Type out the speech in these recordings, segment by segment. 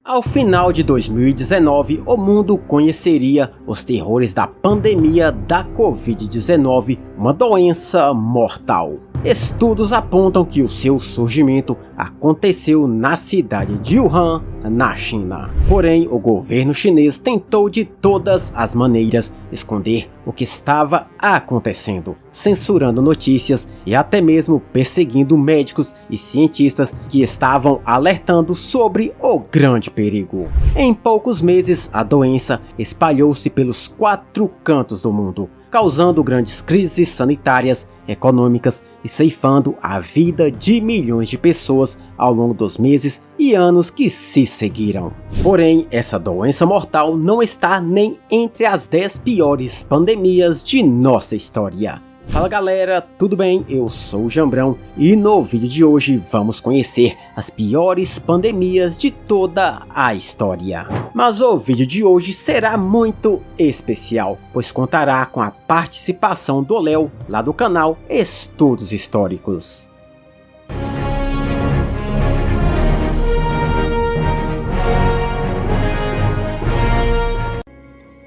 Ao final de 2019, o mundo conheceria os terrores da pandemia da Covid-19, uma doença mortal. Estudos apontam que o seu surgimento aconteceu na cidade de Wuhan, na China. Porém, o governo chinês tentou de todas as maneiras esconder o que estava acontecendo, censurando notícias e até mesmo perseguindo médicos e cientistas que estavam alertando sobre o grande perigo. Em poucos meses, a doença espalhou-se pelos 4 cantos do mundo, causando grandes crises sanitárias, econômicas e ceifando a vida de milhões de pessoas ao longo dos meses e anos que se seguiram. Porém, essa doença mortal não está nem entre as 10 piores pandemias de nossa história. Fala galera, tudo bem? Eu sou o Jambrão e no vídeo de hoje vamos conhecer as piores pandemias de toda a história. Mas o vídeo de hoje será muito especial, pois contará com a participação do Léo, lá do canal Estudos Históricos.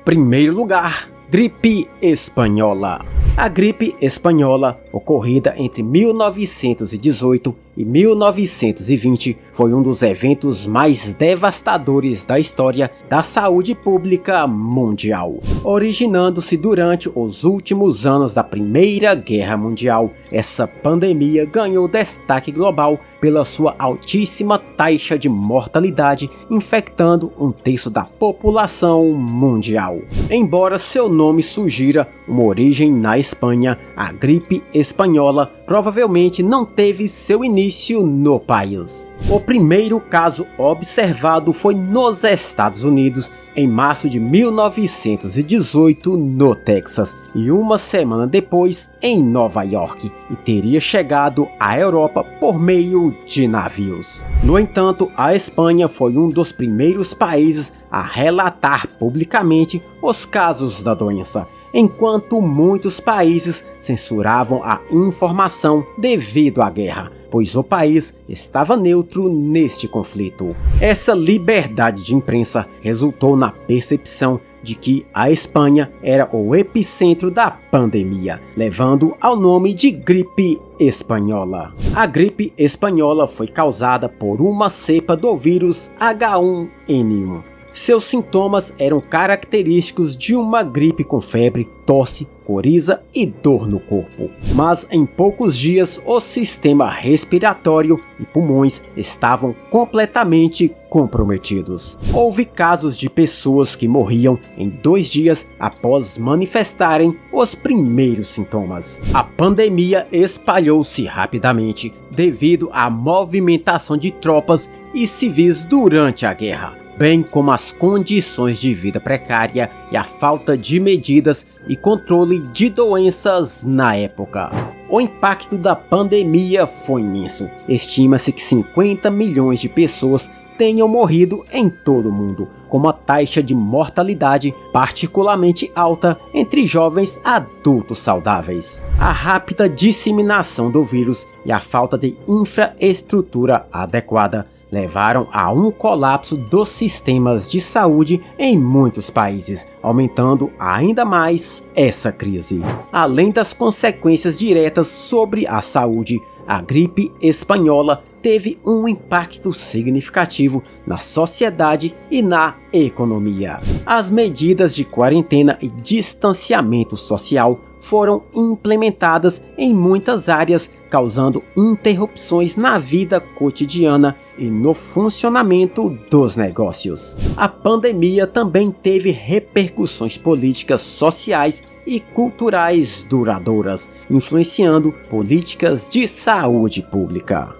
Primeiro lugar, gripe espanhola. A gripe espanhola, ocorrida entre 1918 e 1920, foi um dos eventos mais devastadores da história da saúde pública mundial. Originando-se durante os últimos anos da Primeira Guerra Mundial, essa pandemia ganhou destaque global pela sua altíssima taxa de mortalidade, infectando 1/3 da população mundial. Embora seu nome sugira uma origem na Espanha, a gripe espanhola provavelmente não teve seu início no país. O primeiro caso observado foi nos Estados Unidos, em março de 1918 no Texas, e uma semana depois em Nova York, e teria chegado à Europa por meio de navios. No entanto, a Espanha foi um dos primeiros países a relatar publicamente os casos da doença, enquanto muitos países censuravam a informação devido à guerra, pois o país estava neutro neste conflito. Essa liberdade de imprensa resultou na percepção de que a Espanha era o epicentro da pandemia, levando ao nome de gripe espanhola. A gripe espanhola foi causada por uma cepa do vírus H1N1. Seus sintomas eram característicos de uma gripe com febre, tosse, coriza e dor no corpo. Mas em poucos dias o sistema respiratório e pulmões estavam completamente comprometidos. Houve casos de pessoas que morriam em 2 dias após manifestarem os primeiros sintomas. A pandemia espalhou-se rapidamente devido à movimentação de tropas e civis durante a guerra, bem como as condições de vida precária e a falta de medidas e controle de doenças na época. O impacto da pandemia foi imenso. Estima-se que 50 milhões de pessoas tenham morrido em todo o mundo, com uma taxa de mortalidade particularmente alta entre jovens adultos saudáveis. A rápida disseminação do vírus e a falta de infraestrutura adequada levaram a um colapso dos sistemas de saúde em muitos países, aumentando ainda mais essa crise. Além das consequências diretas sobre a saúde, a gripe espanhola teve um impacto significativo na sociedade e na economia. As medidas de quarentena e distanciamento social foram implementadas em muitas áreas, causando interrupções na vida cotidiana e no funcionamento dos negócios. A pandemia também teve repercussões políticas, sociais e culturais duradouras, influenciando políticas de saúde pública.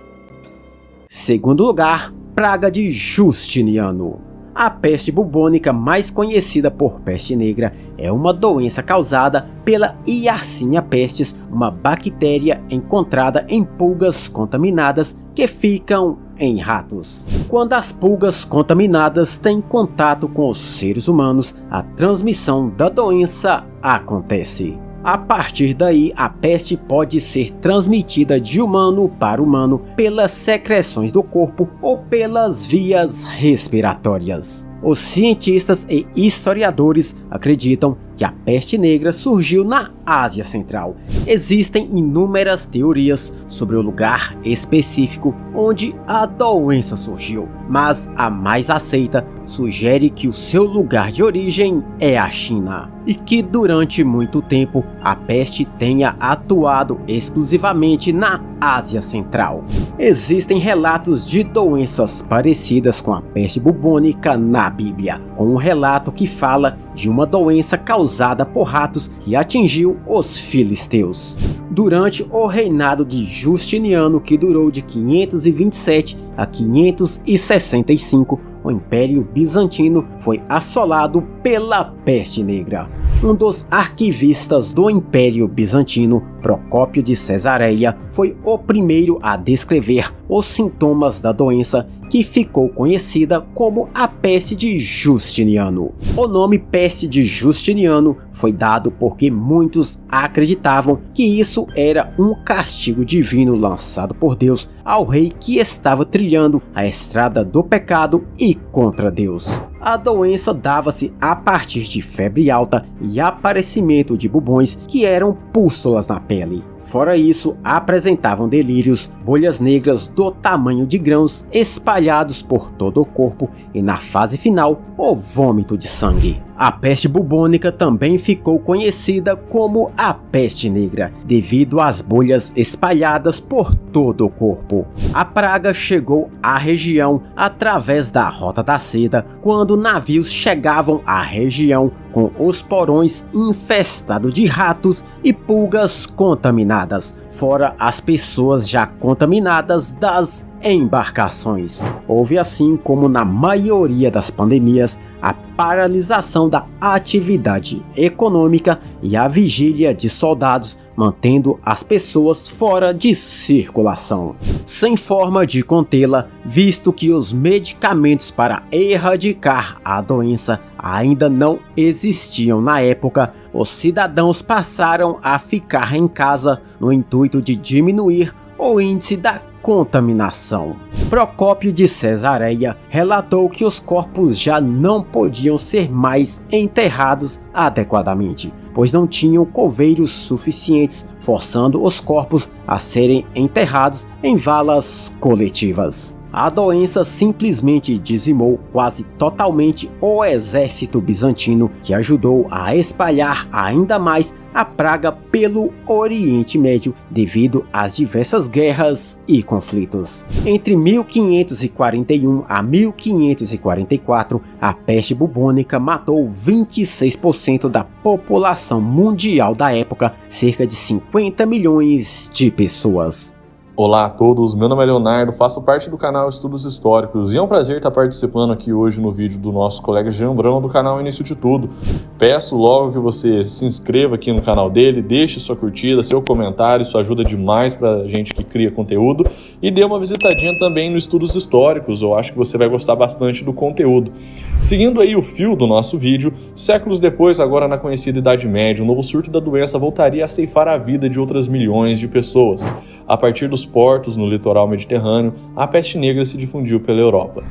Segundo lugar, praga de Justiniano. A peste bubônica, mais conhecida por peste negra, é uma doença causada pela Yersinia pestis, uma bactéria encontrada em pulgas contaminadas que ficam em ratos. Quando as pulgas contaminadas têm contato com os seres humanos, a transmissão da doença acontece. A partir daí, a peste pode ser transmitida de humano para humano pelas secreções do corpo ou pelas vias respiratórias. Os cientistas e historiadores acreditam que a peste negra surgiu na Ásia Central. Existem inúmeras teorias sobre o lugar específico onde a doença surgiu, mas a mais aceita sugere que o seu lugar de origem é a China e que durante muito tempo a peste tenha atuado exclusivamente na Ásia Central. Existem relatos de doenças parecidas com a peste bubônica na Bíblia, com um relato que fala de uma doença causada por ratos que atingiu os filisteus. Durante o reinado de Justiniano, que durou de 527 a 565, o Império Bizantino foi assolado pela peste negra. Um dos arquivistas do Império Bizantino, Procópio de Cesareia, foi o primeiro a descrever os sintomas da doença, que ficou conhecida como a peste de Justiniano. O nome peste de Justiniano foi dado porque muitos acreditavam que isso era um castigo divino lançado por Deus ao rei que estava trilhando a estrada do pecado e contra Deus. A doença dava-se a partir de febre alta e aparecimento de bubões que eram pústulas na pele. Fora isso, apresentavam delírios, bolhas negras do tamanho de grãos espalhados por todo o corpo e, na fase final, o vômito de sangue. A peste bubônica também ficou conhecida como a peste negra, devido às bolhas espalhadas por todo o corpo. A praga chegou à região através da Rota da Seda, quando navios chegavam à região com os porões infestados de ratos e pulgas contaminadas, fora as pessoas já contaminadas das embarcações. Houve, assim como na maioria das pandemias, a paralisação da atividade econômica e a vigília de soldados, mantendo as pessoas fora de circulação, sem forma de contê-la, visto que os medicamentos para erradicar a doença ainda não existiam na época. Os cidadãos passaram a ficar em casa no intuito de diminuir o índice da contaminação. Procópio de Cesareia relatou que os corpos já não podiam ser mais enterrados adequadamente, pois não tinham coveiros suficientes, forçando os corpos a serem enterrados em valas coletivas. A doença simplesmente dizimou quase totalmente o exército bizantino, que ajudou a espalhar ainda mais a praga pelo Oriente Médio devido às diversas guerras e conflitos. Entre 1541 a 1544, a peste bubônica matou 26% da população mundial da época, cerca de 50 milhões de pessoas. Olá a todos, meu nome é Leonardo, faço parte do canal Estudos Históricos e é um prazer estar participando aqui hoje no vídeo do nosso colega Jean Brão do canal Início de Tudo. Peço logo que você se inscreva aqui no canal dele, deixe sua curtida, seu comentário, isso ajuda demais pra gente que cria conteúdo, e dê uma visitadinha também no Estudos Históricos, eu acho que você vai gostar bastante do conteúdo. Seguindo aí o fio do nosso vídeo, séculos depois, agora na conhecida Idade Média, um novo surto da doença voltaria a ceifar a vida de outras milhões de pessoas. A partir dos portos no litoral mediterrâneo, a peste negra se difundiu pela Europa.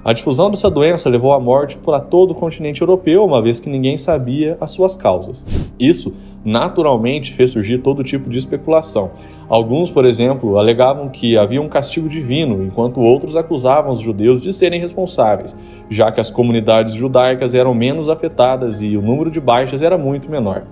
A difusão dessa doença levou à morte para todo o continente europeu, uma vez que ninguém sabia as suas causas. Isso, naturalmente, fez surgir todo tipo de especulação. Alguns, por exemplo, alegavam que havia um castigo divino, enquanto outros acusavam os judeus de serem responsáveis, já que as comunidades judaicas eram menos afetadas e o número de baixas era muito menor.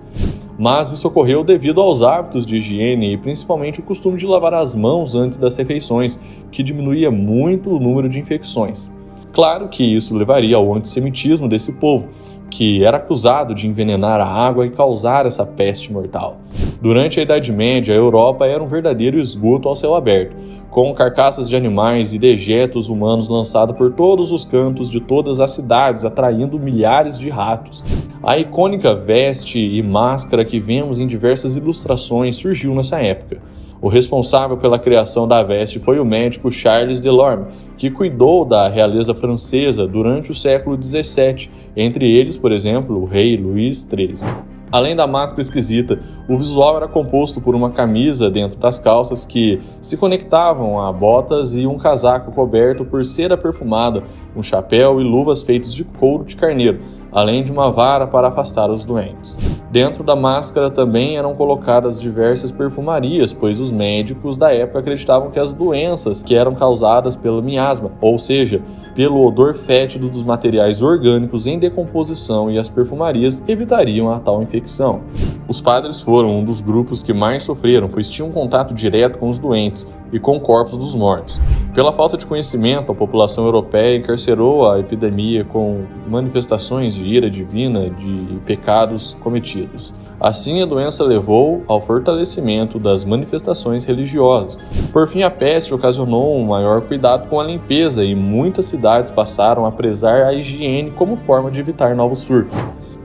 Mas isso ocorreu devido aos hábitos de higiene e principalmente o costume de lavar as mãos antes das refeições, que diminuía muito o número de infecções. Claro que isso levaria ao antissemitismo desse povo, que era acusado de envenenar a água e causar essa peste mortal. Durante a Idade Média, a Europa era um verdadeiro esgoto ao céu aberto, com carcaças de animais e dejetos humanos lançados por todos os cantos de todas as cidades, atraindo milhares de ratos. A icônica veste e máscara que vemos em diversas ilustrações surgiu nessa época. O responsável pela criação da veste foi o médico Charles Delorme, que cuidou da realeza francesa durante o século XVII, entre eles, por exemplo, o rei Luís XIII. Além da máscara esquisita, o visual era composto por uma camisa dentro das calças que se conectavam a botas e um casaco coberto por cera perfumada, um chapéu e luvas feitos de couro de carneiro, além de uma vara para afastar os doentes. Dentro da máscara também eram colocadas diversas perfumarias, pois os médicos da época acreditavam que as doenças que eram causadas pelo miasma, ou seja, pelo odor fétido dos materiais orgânicos em decomposição, e as perfumarias evitariam a tal infecção. Os padres foram um dos grupos que mais sofreram, pois tinham contato direto com os doentes e com corpos dos mortos. Pela falta de conhecimento, a população europeia encarcerou a epidemia com manifestações de ira divina de pecados cometidos. Assim, a doença levou ao fortalecimento das manifestações religiosas. Por fim, a peste ocasionou um maior cuidado com a limpeza e muitas cidades passaram a prezar a higiene como forma de evitar novos surtos.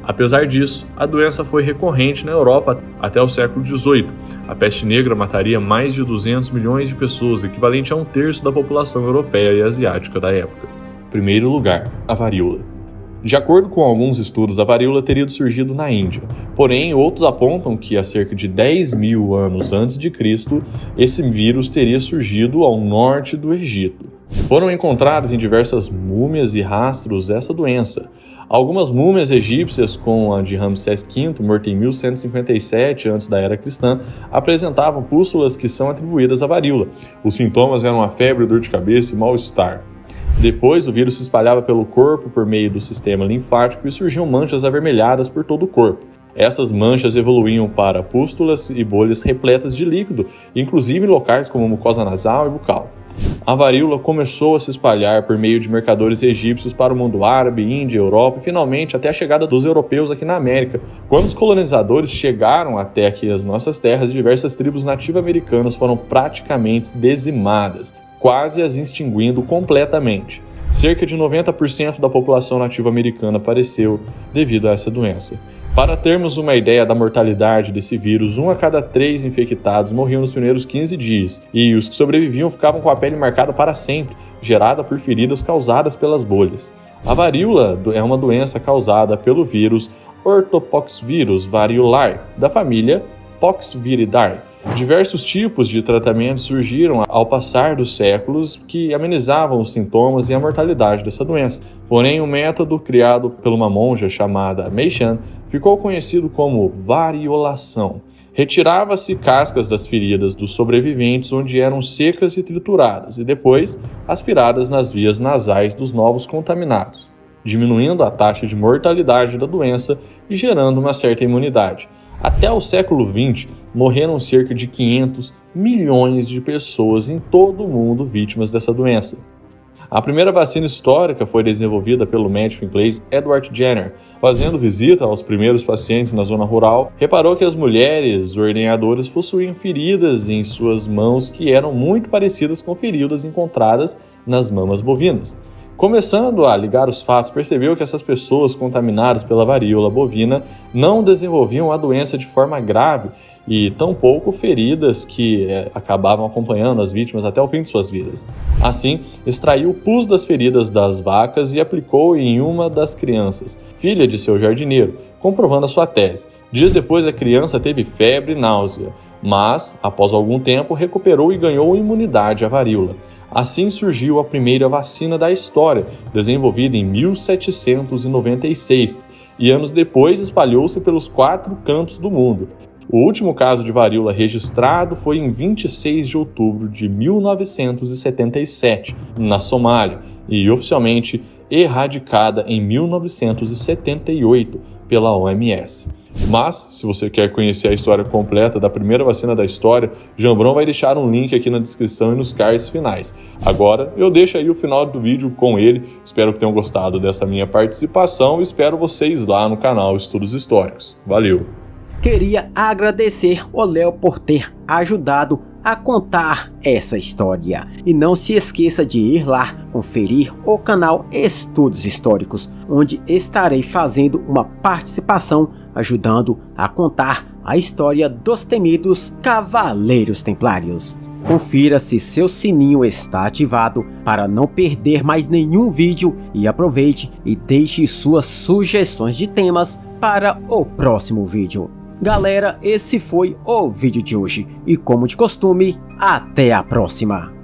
Apesar disso, a doença foi recorrente na Europa até o século XVIII. A peste negra mataria mais de 200 milhões de pessoas, equivalente a 1/3 da população europeia e asiática da época. Primeiro lugar, a varíola. De acordo com alguns estudos, a varíola teria surgido na Índia. Porém, outros apontam que há cerca de 10.000 anos antes de Cristo, esse vírus teria surgido ao norte do Egito. Foram encontrados em diversas múmias e rastros essa doença. Algumas múmias egípcias, como a de Ramsés V, morto em 1157 a.C. da era cristã, apresentavam pústulas que são atribuídas à varíola. Os sintomas eram a febre, dor de cabeça e mal-estar. Depois, o vírus se espalhava pelo corpo por meio do sistema linfático e surgiam manchas avermelhadas por todo o corpo. Essas manchas evoluíam para pústulas e bolhas repletas de líquido, inclusive em locais como mucosa nasal e bucal. A varíola começou a se espalhar por meio de mercadores egípcios para o mundo árabe, Índia, Europa e finalmente até a chegada dos europeus aqui na América. Quando os colonizadores chegaram até aqui as nossas terras, diversas tribos nativo-americanas foram praticamente dizimadas, quase as extinguindo completamente. Cerca de 90% da população nativa-americana pereceu devido a essa doença. Para termos uma ideia da mortalidade desse vírus, 1 a cada 3 infectados morriam nos primeiros 15 dias, e os que sobreviviam ficavam com a pele marcada para sempre, gerada por feridas causadas pelas bolhas. A varíola é uma doença causada pelo vírus Orthopoxvirus variolae, da família Poxviridae. Diversos tipos de tratamentos surgiram ao passar dos séculos que amenizavam os sintomas e a mortalidade dessa doença. Porém, um método criado por uma monja chamada Mei Shan ficou conhecido como variolação. Retirava-se cascas das feridas dos sobreviventes onde eram secas e trituradas e depois aspiradas nas vias nasais dos novos contaminados, diminuindo a taxa de mortalidade da doença e gerando uma certa imunidade. Até o século XX, morreram cerca de 500 milhões de pessoas em todo o mundo vítimas dessa doença. A primeira vacina histórica foi desenvolvida pelo médico inglês Edward Jenner. Fazendo visita aos primeiros pacientes na zona rural, reparou que as mulheres ordenhadoras possuíam feridas em suas mãos que eram muito parecidas com feridas encontradas nas mamas bovinas. Começando a ligar os fatos, percebeu que essas pessoas contaminadas pela varíola bovina não desenvolviam a doença de forma grave e tampouco feridas que acabavam acompanhando as vítimas até o fim de suas vidas. Assim, extraiu o pus das feridas das vacas e aplicou em uma das crianças, filha de seu jardineiro, comprovando a sua tese. Dias depois, a criança teve febre e náusea, mas, após algum tempo, recuperou e ganhou imunidade à varíola. Assim surgiu a primeira vacina da história, desenvolvida em 1796, e anos depois espalhou-se pelos 4 cantos do mundo. O último caso de varíola registrado foi em 26 de outubro de 1977, na Somália, e oficialmente erradicada em 1978 pela OMS. Mas, se você quer conhecer a história completa da primeira vacina da história, Jambrão vai deixar um link aqui na descrição e nos cards finais. Agora, eu deixo aí o final do vídeo com ele. Espero que tenham gostado dessa minha participação e espero vocês lá no canal Estudos Históricos. Valeu! Queria agradecer o Léo por ter ajudado a contar essa história. E não se esqueça de ir lá conferir o canal Estudos Históricos, onde estarei fazendo uma participação ajudando a contar a história dos temidos Cavaleiros Templários. Confira se seu sininho está ativado para não perder mais nenhum vídeo e aproveite e deixe suas sugestões de temas para o próximo vídeo. Galera, esse foi o vídeo de hoje e, como de costume, até a próxima!